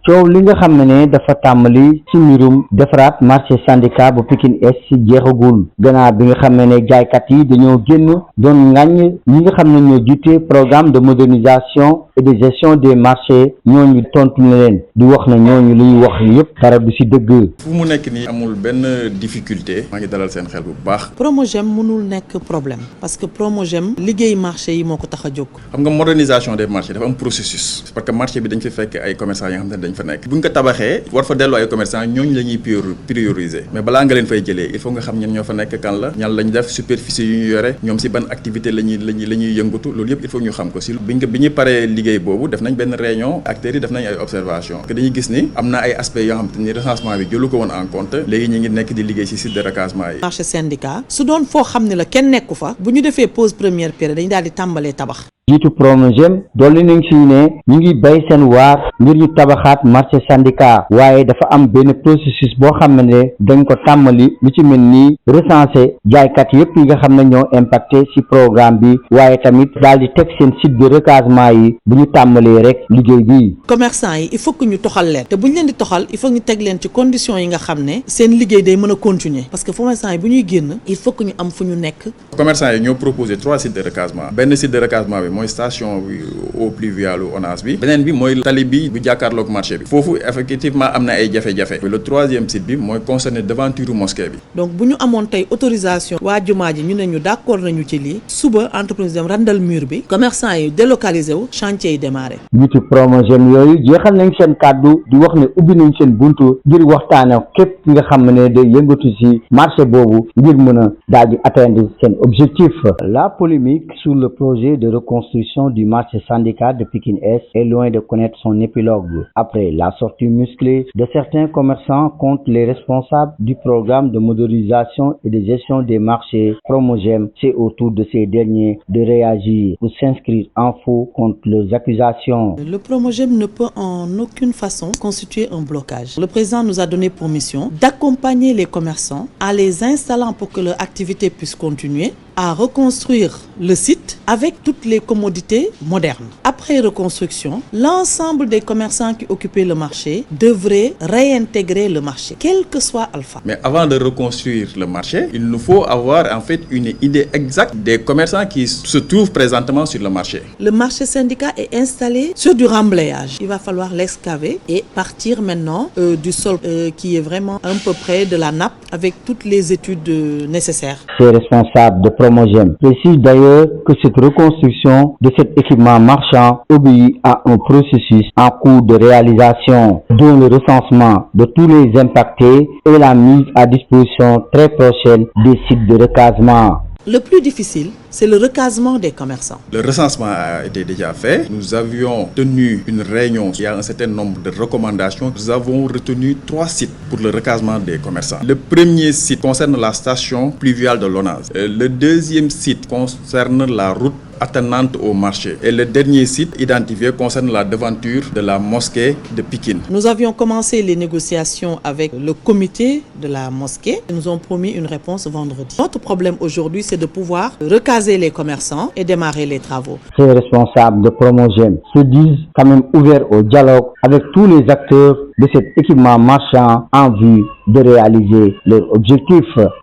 coow li nga xam ne dafa tàmbali ci mbirum defaraat marché syndicat bu Pikine Est ci jeexagul gannaaw bi nga xam ne jaaykat yi dañoo génn doon ŋàññ ñi nga xam ne ñoo jiite programme de modernisation et de gestion des marchés ñooñu tontu na leen di wax na ñooñu li ñuy wax yépp dara du ci dëgg. fu mu nekk nii amul benn difficulté maa ngi dalal seen xel bu baax. Promogem mënul nekk problème parce que Promogem liggéey marché yi moo ko tax a jóg. xam nga modernisation des marchés dafa am processus parce que marché bi dañ fa fekk ay commerçants yi nga xam ne dañ fa nekk bu ñu ko tabaxee war fa delloo ay commerçants ñooñu la ñuy prioriser mais balaa nga leen fay jëlee il faut nga xam ñen ñoo fa nekk kan la ñan lañ def superficie yu ñu yore ñoom si ban activité la ñuy yëngatu loolu yëpp il faut ñu xam ko si bi ñu paree liggéey boobu def nañ benn réunion acteurs yi def nañ ay observation parce que dañuy gis ni am na ay aspects yoo xam te ni recensement bi jëlu ko woon en compte léegi ñu ngi nekk di liggéey si site de recasement yi. marché syndicat su doon foo xam ne la kenn nekku fa bu ñu defee pause première pierre dañu daal di tàmbalee tabax. jiitu Promogem dolli nañ ci ne ñu ngi bay seen waar ngir ñu tabaxaat marché syndicat waaye dafa am benn processus boo xam ne dañ ko tàmbali lu ci mel ni recenser jaaykat yépp yi nga xam ne ñoo impacté ci programme bi waaye tamit daal di teg seen site de recasement yi bu ñu tàmbalee rek liggéey bi. commerçant yi il faut que ñu toxal leen te bu ñu leen di toxal il faut ñu teg leen ci conditions yi nga xam ne seen liggéey day mën a continuer parce que commerçant yi bu ñuy génn il faut que ñu am fu ñu nekk. commerçant yi ñoo proposé 3 sites de recasement benn site de recasement bi mooy station bi eau pluviale ONAS bi beneen bi mooy tali bi bu jàkkaarloog marché bi foofu effectivement am na ay jafe-jafe le 3e site bi mooy concerné devanture mosquée bi. donc bu ñu amoon tey autorisation waa jumaa ji ñu ne ñu d'accord nañu ci lii suba entreprise dem randal mur bi commerçant yi délocalisé wu chantier yi démarré. jiitu Promogem yooyu jeexal nañ seen kàddu di wax ne ubbi nañ seen buntu ngir waxtaane képp ki nga xam ne day yëngatu ci marché boobu ngir mën a daal di atteindre seen objectif. La polémique sur le projet de reconstruction du marché syndicat de Pikine Est est loin de connaître son épilogue. Après la sortie musclée de certains commerçants contre les responsables du programme de modernisation et de gestion des marchés Promogem, c'est au tour de ces derniers de réagir ou s'inscrire en faux contre les accusations. Le Promogem ne peut en aucune façon constituer un blocage. Le président nous a donné pour mission d'accompagner les commerçants en les installant pour que leur activité puisse continuer, à reconstruire le site avec toutes les commodités modernes. Après reconstruction, l'ensemble des commerçants qui occupaient le marché devraient réintégrer le marché, quel que soit Alpha. Mais avant de reconstruire le marché, il nous faut avoir en fait une idée exacte des commerçants qui se trouvent présentement sur le marché. Le marché syndicat est installé sur du remblayage. Il va falloir l'excaver et partir maintenant du sol qui est vraiment un peu près de la nappe avec toutes les études nécessaires. Ces responsables de Promogem précise d'ailleurs que cette reconstruction de cet équipement marchand obéit à un processus en cours de réalisation, dont le recensement de tous les impactés et la mise à disposition très prochaine des sites de recasement. Le plus difficile, c'est le recasement des commerçants. Le recensement a été déjà fait. Nous avions tenu une réunion. Il y a un certain nombre de recommandations. Nous avons retenu 3 sites pour le recasement des commerçants. Le premier site concerne la station pluviale de l'ONAS. Le deuxième site concerne la route attenante au marché. Et le dernier site identifié concerne la devanture de la mosquée de Pikine. Nous avions commencé les négociations avec le comité de la mosquée. Ils nous ont promis une réponse vendredi. Notre problème aujourd'hui, c'est de pouvoir recaser les commerçants et démarrer les travaux. Ces responsables de Promogem se disent quand même ouverts au dialogue avec tous les acteurs de cet équipement marchand en vue de réaliser leur objectif.